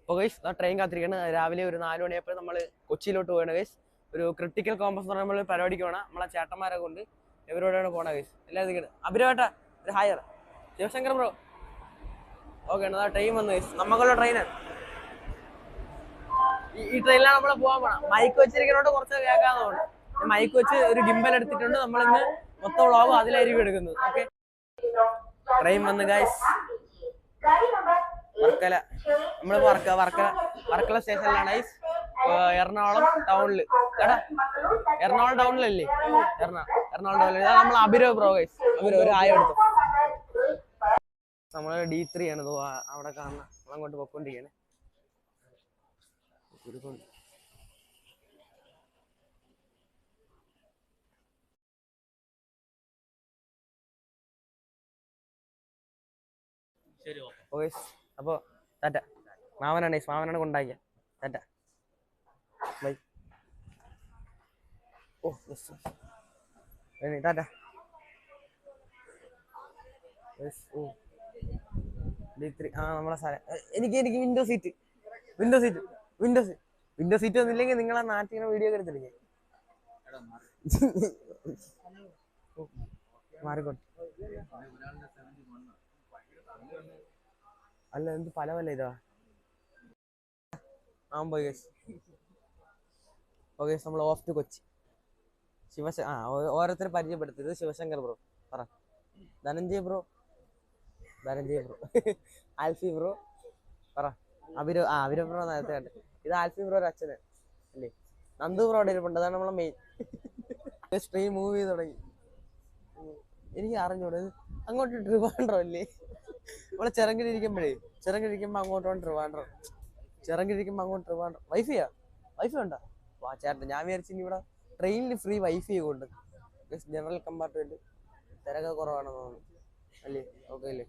അപ്പോൾ guys train കാത്തിരിക്കുകയാണ്. രാവിലെ ഒരു 4 മണിയപ്പോൾ നമ്മൾ കൊച്ചിയിലോട്ട് പോകണം ഗൈസ്. ഒരു ക്രിട്ടിക്കൽ കോമ്പസ് എന്ന് പറഞ്ഞാൽ നമ്മൾ പരിപാടിക്ക് പോകണം. നമ്മളെ ചേട്ടന്മാരെ കൊണ്ട് ഇവരോടാണ് പോകണം ഗൈസ്. എല്ലാവരും നിൽക്കണം. അഭിരവേട്ട ഒരു ഹായർ ശിവശങ്കർ ബ്രോ. ഓക്കെ ആണ്. ട്രെയിൻ വന്നു ഗൈസ്. നമുക്കുള്ള ട്രെയിനാണ്. ഈ ട്രെയിനിലാണ് നമ്മൾ പോകാൻ പോകണം. മൈക്ക് വെച്ചിരിക്കുന്നതുകൊണ്ട് കുറച്ച് കേൾക്കാന്ന് തോന്നുന്നു. മൈക്ക് വെച്ച് ഒരു ഗിംബൽ എടുത്തിട്ടുണ്ട്. നമ്മളിന്ന് മൊത്തം വ്ളോഗ് അതിലായിരിക്കും എടുക്കുന്നത്. ഓക്കെ, ട്രെയിൻ വന്നു ഗൈസ്. വർക്കല, നമ്മള് വർക്കല സ്റ്റേഷനിലാണ് ഗൈസ്. എറണാകുളം ടൗണില്. എടാ എറണാകുളം ടൗണിലല്ലേ? എറണാകുളം ടൗണിൽ. ഇതാണ് നമ്മൾ അഭിരവ് ബ്രോ ഗൈസ്. അഭിരവ് ഒരു ആയ എടുത്തു. നമ്മള് D3 ആണ് അവിടെ കാണുന്ന. നമ്മളങ്ങോട്ട് പൊക്കോണ്ടിരിക്കണേ. അപ്പൊ ടാറ്റ. മാമനാണ് കൊണ്ടാക്കിയ. Tata bye. ഓ ടാറ്റ. D3 നമ്മളെ സ്ഥലം. എനിക്ക് വിൻഡോ സീറ്റ് വന്നില്ലെങ്കിൽ നിങ്ങളെ നാട്ടിൽ വീഡിയോ ഒക്കെ എടുത്തില്ലേ? മാറിക്കോട്ടെ. അല്ല എന്ത് പല ഇതാ. നമ്മൾ ഓഫ് ടു കൊച്ചി. ഓരോരുത്തരെ പരിചയപ്പെടുത്തരുത്. ശിവശങ്കർ ബ്രോ പറ. ധനഞ്ജയ് ബ്രോ ആൽഫി ബ്രോ പറ. അഭിരവ് ബ്രോ നേരത്തെ കണ്ടു. ഇത് ആൽഫി ബ്രോ അച്ഛന് അല്ലേ? നന്ദു ബ്രോ അവിടെ ഇരിപ്പുണ്ട്. അതാണ് നമ്മളെ മെയിൻ. സ്ട്രീം മൂവ് ചെയ്ത് തുടങ്ങി. എനിക്ക് അറിഞ്ഞൂടെ അങ്ങോട്ട് ട്രിവാൻഡ്രം അല്ലേ? നമ്മളെ ചിറങ്ങിരിക്കുമ്പോ അങ്ങോട്ട് ട്രിവാൻഡ്രം. വൈഫൈ ഉണ്ടോ? വാ ചേട്ടൻ, ഞാൻ വിചാരിച്ചു ഇനി ഇവിടെ ട്രെയിനിൽ ഫ്രീ വൈഫൈ കൊണ്ട്. ജനറൽ കമ്പാർട്ട്മെന്റ് തിരക്ക് കുറവാണെന്ന് തോന്നുന്നു അല്ലേ? ഓക്കെ അല്ലേ?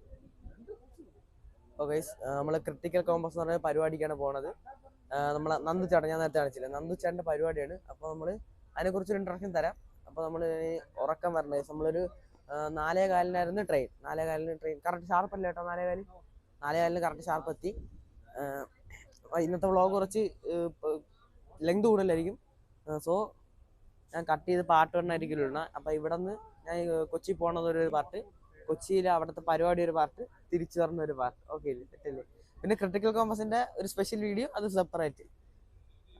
ഓക്കെ, നമ്മള് ക്രിട്ടിക്കൽ കോമ്പസ് എന്ന് പറഞ്ഞ പരിപാടിക്കാണ് പോണത്. നമ്മളെ നന്ദു ചേട്ടൻ, ഞാൻ നേരത്തെ കാണിച്ചില്ല, നന്ദു ചേട്ടൻ്റെ പരിപാടിയാണ്. അപ്പോൾ നമ്മൾ അതിനെക്കുറിച്ചൊരു ഇൻട്രൊഡക്ഷൻ തരാം. അപ്പോൾ നമ്മൾ ഉറക്കം വരണേ. നമ്മളൊരു 4:15 ട്രെയിൻ. 4:15 ട്രെയിൻ കറക്റ്റ് ഷാർപ്പല്ലേ കേട്ടോ? 4:15 കറക്റ്റ് ഷാർപ്പ് എത്തി. ഇന്നത്തെ വ്ളോഗ് കുറച്ച് ലെങ്ത് കൂടുതലായിരിക്കും. സോ ഞാൻ കട്ട് ചെയ്ത് പാർട്ട് 1 ആയിരിക്കും ഇടണം. അപ്പോൾ ഇവിടെ നിന്ന് ഞാൻ കൊച്ചി പോകണതൊരു പാർട്ട്, കൊച്ചിയിൽ അവിടുത്തെ പരിപാടി ഒരു പാർട്ട്, തിരിച്ചു പറഞ്ഞ ഒരു പാർട്ട്. ഓക്കെ തെറ്റല്ലേ? പിന്നെ ക്രിട്ടിക്കൽ കോമ്പസിൻ്റെ ഒരു സ്പെഷ്യൽ വീഡിയോ, അത് സെപ്പറേറ്റ്.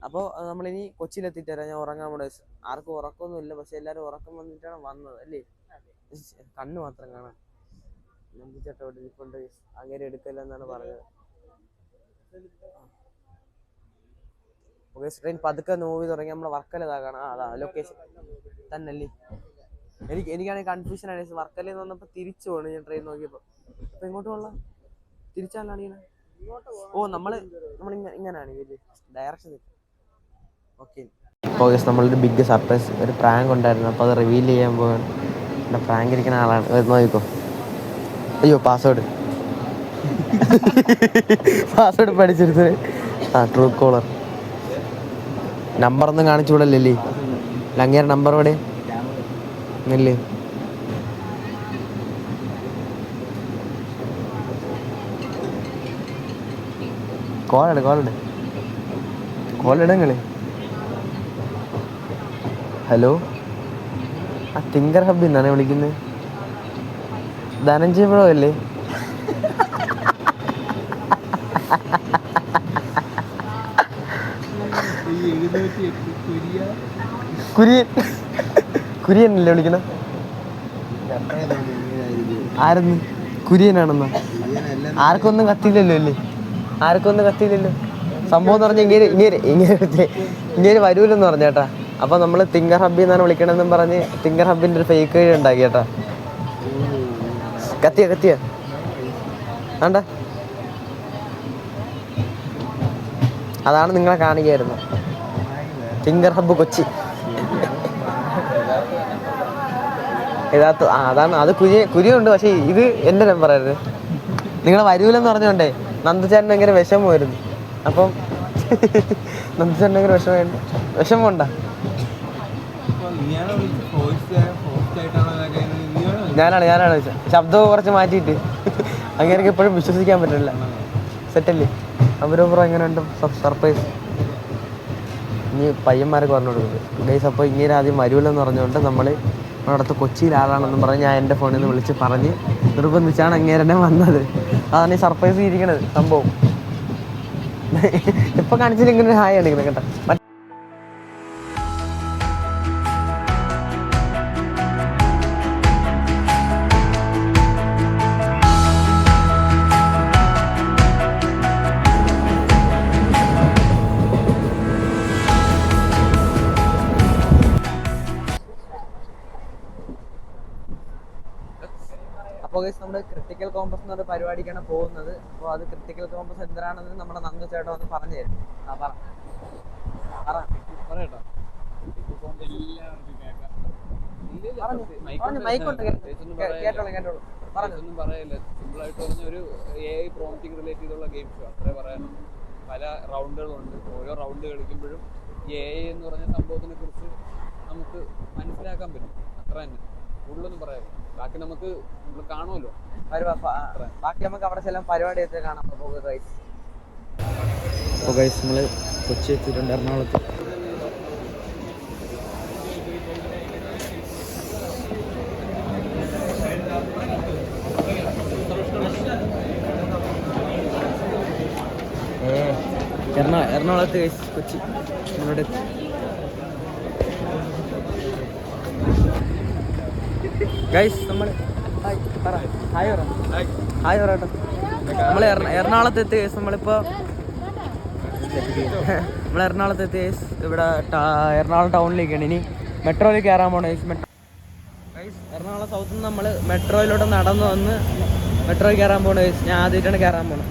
അപ്പോൾ നമ്മളിനി കൊച്ചിയിലെത്തിയിട്ട് വരാം. ഞാൻ ഉറങ്ങാൻ പോണ. ആർക്കും ഉറക്കമൊന്നുമില്ല, പക്ഷെ എല്ലാവരും ഉറക്കം വന്നിട്ടാണ് വന്നത് അല്ലേ? കണ്ണ് മാത്രം കാണാം. നന്ദിച്ചേട്ടോട് ഇരിപ്പുണ്ട്. അങ്ങനെ എടുക്കില്ല എന്നാണ് പറഞ്ഞത്. ട്രെയിൻ പതുക്കെ മൂവി തുടങ്ങി. നമ്മളെ വർക്കല കാണാം. അതാ ലൊക്കേഷൻ തന്നല്ലേ? എനിക്കാണെങ്കിൽ കൺഫ്യൂഷൻ ആണ്. വർക്കലയിൽ നിന്ന് വന്നപ്പോൾ തിരിച്ചു പോകണം ഞാൻ ട്രെയിൻ നോക്കിയപ്പോൾ. അപ്പോൾ ഇങ്ങോട്ട് പോകണം, തിരിച്ചാലാണ് ഇങ്ങനെ. ഓ നമ്മൾ ഇങ്ങനെയാണ് ഡയറക്ഷൻ. ഓക്കെ, നമ്മളൊരു ബിഗ് സർപ്രൈസ്, ഒരു പ്രാങ്ക് ഉണ്ടായിരുന്നു. അപ്പോൾ അത് റിവീൽ ചെയ്യാൻ പോകാൻ. എൻ്റെ പ്രാങ്ക് ഇരിക്കുന്ന ആളാണ്. നോക്കിക്കോ. അയ്യോ, പാസ്വേഡ് പഠിച്ചെടുത്തത്. Truecaller. നമ്പറൊന്നും കാണിച്ചു വിടല്ലേ? അങ്ങേറെ നമ്പർ ഇവിടെ ഇല്ലേ? കോളിടങ്ങള്. ഹലോ, തിങ്കർ ഹബ് എന്നാണ് വിളിക്കുന്നത്. ധനഞ്ജയ് ബ്രോ അല്ലേ? കുര്യനല്ലേ വിളിക്കണം? ആരെന്ന്? കുര്യനാണെന്നോ? ആർക്കൊന്നും കത്തിയില്ലല്ലോ. സംഭവം എന്ന് പറഞ്ഞാൽ ഇങ്ങനെ വരൂലെന്ന് പറഞ്ഞേട്ടാ. അപ്പൊ നമ്മള് തിങ്കർ ഹബ്ബിൽ നിന്നാണ് വിളിക്കണമെന്നും പറഞ്ഞ് തിങ്കർ ഹബിന്റെ ഒരു ഫേക്ക് വഴി ഉണ്ടാക്കി കേട്ടാ. കത്തിയ ആണ്ട, അതാണ് നിങ്ങളെ കാണിക്കായിരുന്നു. Thinker hub Kochi. അതാണ്. അത് കുരിയുണ്ട്. പക്ഷെ ഇത് എന്റെ നമ്പറായിരുന്നു. നിങ്ങളെ വരൂലെന്ന് പറഞ്ഞോണ്ടേ നന്ദുചേട്ടൻ ഭയങ്കര വിഷമമായിരുന്നു. അപ്പം നന്ദുചേട്ടൻ ഭയങ്കര വിഷമമുണ്ടാ? ഞാനാണ് ശബ്ദം കുറച്ച് മാറ്റിയിട്ട്. അങ്ങനെ എപ്പോഴും വിശ്വസിക്കാൻ പറ്റില്ല. സെറ്റല്ലേ? അവരോ എങ്ങനെയുണ്ട് സർപ്രൈസ്? ഇനി പയ്യന്മാരൊക്കെ പറഞ്ഞു കൊടുക്കുന്നത് ഗൈസ്. അപ്പോൾ ഇങ്ങനെ ആദ്യം വരൂലെന്ന് പറഞ്ഞുകൊണ്ട് നമ്മൾ അടുത്ത് കൊച്ചിയിൽ ആളാണെന്നും പറഞ്ഞ് ഞാൻ എൻ്റെ ഫോണിൽ നിന്ന് വിളിച്ച് പറഞ്ഞ് നിർബന്ധിച്ചാണ് അങ്ങേരനെ വന്നത്. അതാണ് ഈ സർപ്രൈസ് ഇരിക്കണത് സംഭവം. എപ്പോൾ കാണിച്ചാലും ഇങ്ങനെ ഹായ് അടിക്കണം കേട്ടോ. അപ്പോൾ നമ്മുടെ ക്രിട്ടിക്കൽ കോമ്പസ് എന്നൊരു പരിപാടിക്കാണ് പോകുന്നത്. അപ്പോൾ അത് ക്രിട്ടിക്കൽ കോമ്പസ് എന്താണെന്ന് നമ്മുടെ നന്ദു ചേട്ടൻ ഒന്ന് പറഞ്ഞു തരും. പറയട്ടോ. ഒന്നും പറയല്ല. സിമ്പിൾ ആയിട്ട് പറഞ്ഞ ഒരു AI പ്രോംപ്റ്റിംഗ് റിലേറ്റ് ചെയ്തുള്ള ഗെയിം ഷോ അത്രേ പറയാനുള്ളൂ. പല റൗണ്ടുകളുണ്ട്. ഓരോ റൗണ്ട് കളിക്കുമ്പോഴും ഈ AI എന്ന് പറഞ്ഞ സംഭവത്തിനെ കുറിച്ച് നമുക്ക് മനസ്സിലാക്കാൻ പറ്റും. അത്ര തന്നെ, കൂടുതലൊന്നും പറയാം. ബാക്കി നമുക്ക് നമ്മൾ കാണുമല്ലോ. ബാക്കി നമുക്ക് അവിടെ ചില പരിപാടി കാണാം. അപ്പോൾ ഗൈസ് നമ്മൾ കൊച്ചി എത്തിയിട്ടുണ്ട്, എറണാകുളത്ത്. എറണാകുളത്ത് ഗൈസ്, കൊച്ചി നമ്മളോട് ഗൈസ്. നമ്മൾ ഹായ് പറയട്ടോ. നമ്മൾ എറണാകുളത്ത് എത്തി ഗൈസ്. നമ്മൾ എറണാകുളത്ത് എത്തി ഗൈസ്. ഇവിടെ എറണാകുളം ടൗണിലേക്കാണ്. ഇനി മെട്രോയിൽ കയറാൻ പോകണം ഗൈസ്. എറണാകുളം സൗത്തിൽ നിന്ന് നമ്മൾ മെട്രോയിലൂടെ നടന്നു വന്ന് മെട്രോയിൽ കയറാൻ പോകണം ഗൈസ്. ഞാൻ ആദ്യമായിട്ടാണ് കയറാൻ പോകണം.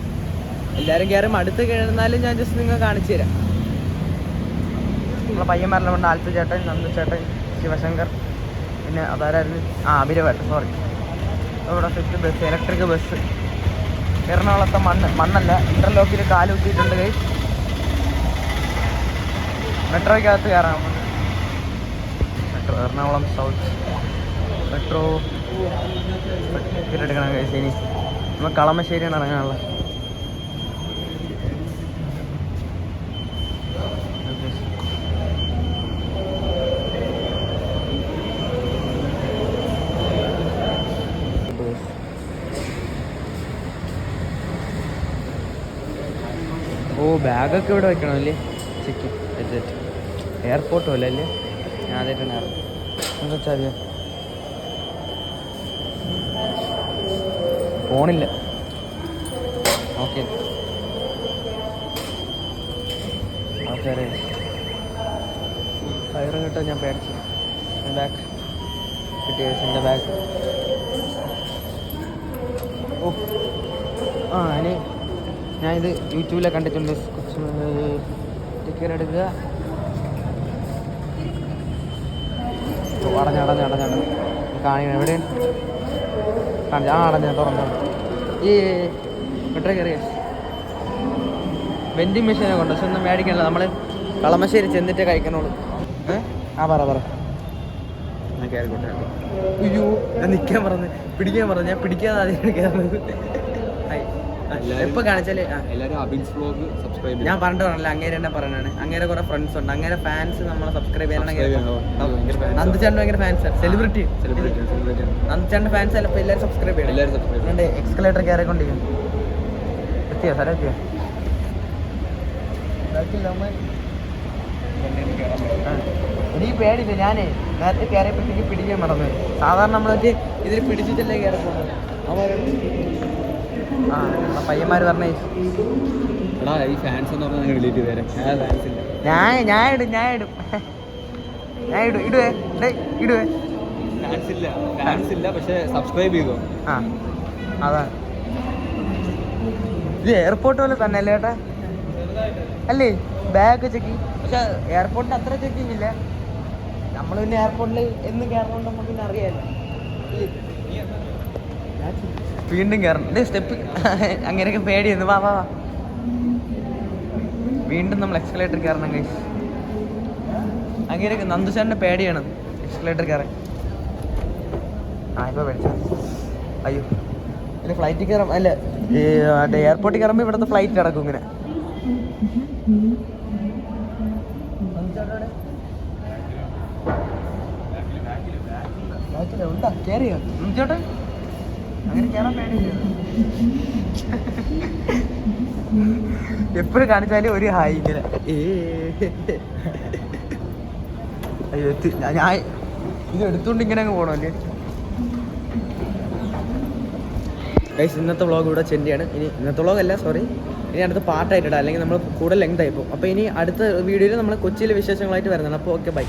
എല്ലാവരും കയറും. അടുത്ത് കയറുന്നാലും ഞാൻ ജസ്റ്റ് നിങ്ങൾ കാണിച്ചു തരാം. നമ്മളെ പയ്യന്മാരെല്ലാം ഉണ്ട്. ആൽത്തു ചേട്ടൻ, നന്ദു ചേട്ടൻ, ശിവശങ്കർ, പിന്നെ അതാരായിരുന്നു അഭിരവേട്ടൻ, സോറി. ഇവിടെ സ്വിഫ്റ്റ് ബസ്, ഇലക്ട്രിക് ബസ്. എറണാകുളത്തെ മണ്ണല്ല, ഇന്റർലോക്കിൽ കാലുകുത്തിയിട്ടുണ്ട് ഗൈസ്. മെട്രോയ്ക്കകത്ത് കയറാൻ metro Ernakulam south metro ticket എടുക്കണം ഗൈസ്. ഇനി നമ്മൾ കളമശ്ശേരിയാണ് ഇറങ്ങാനുള്ള. ബാഗൊക്കെ ഇവിടെ വെക്കണം അല്ലേ? ചെക്ക് എയർപോർട്ടും അല്ലേ അല്ലേ? ഞാൻ ആദ്യമായിട്ടാണ് എന്താ വെച്ചാൽ ഫോണില്ല. ഓക്കെ ആൾക്കാരെ ഫയറും കിട്ടാൻ ഞാൻ പേടിച്ചു. ബാഗ് കിട്ടിയ എൻ്റെ ബാഗ്. ഓ ഇനി ഞാനിത് യൂട്യൂബിലെ കണ്ടിട്ടുണ്ട്. ടിക്കറ്റ് എടുക്കുക. അടഞ്ഞടഞ്ഞടഞ്ഞട കാണിക്കണം. എവിടെ അടഞ്ഞ തുറന്നു. ഈ മെട്രോ കയറിയ വെൻഡിങ് മെഷീനെ കൊണ്ട് പക്ഷെ ഒന്നും മേടിക്കണല്ലോ. നമ്മൾ കളമശ്ശേരി ചെന്നിട്ട് കഴിക്കണോളൂ. പറ ഞാൻ കയറിക്കോട്ടെ. അയ്യോ ഞാൻ നിൽക്കാൻ പറഞ്ഞു, പിടിക്കാൻ പറഞ്ഞു. ഞാൻ പിടിക്കാതെ ആദ്യം കയറുന്നത്. എപ്പോൾ കാണിച്ചാല് ഞാൻ പറഞ്ഞിട്ട് പറഞ്ഞില്ല. അങ്ങേരെ തന്നെ പറയണേ. അങ്ങേരെ കുറെ ഫ്രണ്ട്സ് ഉണ്ട്. അങ്ങേരെ ഫാൻസ് നമ്മളെ സബ്സ്ക്രൈബ് ചെയ്യണമെങ്കിൽ നന്ദുചേട്ടൻ ഭയങ്കര ഫാൻസ്, സെലിബ്രിറ്റി നന്ദുചേട്ടൻ്റെ ഫാൻസ് ചിലപ്പോൾ എല്ലാവരും സബ്സ്ക്രൈബ് ചെയ്യണം. എൻ്റെ എക്സ്കലേറ്റർ കയറിക്കൊണ്ടിരിക്കുന്നു. എത്തിയോ സ്ഥലം എത്തിയോ? എനിക്ക് പേടിയില്ല. ഞാനേ നേരത്തെ കയറിയപ്പോഴത്തേക്ക് പിടിക്കാൻ മറന്നു. സാധാരണ നമ്മളൊക്കെ ഇതിൽ പിടിച്ചിട്ടല്ലേ കയറി പോകുന്നത്. പയ്യന്മാർ പറഞ്ഞേ ഈ ഫാൻസ് എന്ന് പറഞ്ഞാൽ ഡിലീറ്റ് ചെയ്തേരെ. ഞാൻ ഇടുവേ. ഫാൻസ് ഇല്ല പക്ഷെ സബ്സ്ക്രൈബ് ചെയ്തോ. അതാ ഇത് എയർപോർട്ട് പോലെ തന്നെ അല്ലേ ഏട്ടാ? അല്ലേ ബാഗ് ചെക്കിങ്. പക്ഷെ എയർപോർട്ടിന് അത്ര ചെക്കിങ് ഇല്ല. നമ്മൾ പിന്നെ എയർപോർട്ടിൽ എന്നും കയറണോണ്ട് നമുക്ക് പിന്നെ അറിയാമല്ലോ. വീണ്ടും കയറണം. സ്റ്റെപ്പ് അങ്ങനെയൊക്കെ പേടിയെന്ന്. വാ വീണ്ടും നമ്മൾ എക്സ്കലേറ്റർ കയറണം ഗൈസ്. അങ്ങനെയൊക്കെ നന്ദുശാന്റെ പേടിയാണ് എക്സ്കലേറ്റർ കയറാൻ. ഇപ്പോൾ പേടിച്ച അയ്യോ. പിന്നെ ഫ്ലൈറ്റിൽ കയറാം അല്ല, എയർപോർട്ടിൽ കയറുമ്പോൾ ഇവിടുത്തെ ഫ്ലൈറ്റ് കിടക്കും ഇങ്ങനെ. ഉണ്ടാ കേറിയോ ചേട്ടാ അങ്ങനെ കേറാൻ പേടിയില്ല എപ്പോഴും കാണിച്ചാലും ഒരു ഹായ് ഇങ്ങനെ അയ്യോ ഞാൻ ഇത് എടുത്തുകൊണ്ട് ഇങ്ങനെ അങ്ങ് പോകണമല്ലേ. ഗൈസ് ഇന്നത്തെ വ്ളോഗ് ഇവിടെ ചെണ്ടിയാണ്. ഇനി ഇന്നത്തെ വ്ളോഗ് അല്ല സോറി, ഇനി അടുത്ത പാർട്ടായിട്ടിടാം, അല്ലെങ്കിൽ നമ്മൾ കൂടുതൽ ലെങ്ത് ആയിപ്പോൾ. അപ്പോൾ ഇനി അടുത്ത വീഡിയോയിൽ നമ്മൾ കൊച്ചിയിലെ വിശേഷങ്ങളായിട്ട് വരുന്നതാണ്. അപ്പോൾ ഓക്കെ ബൈ.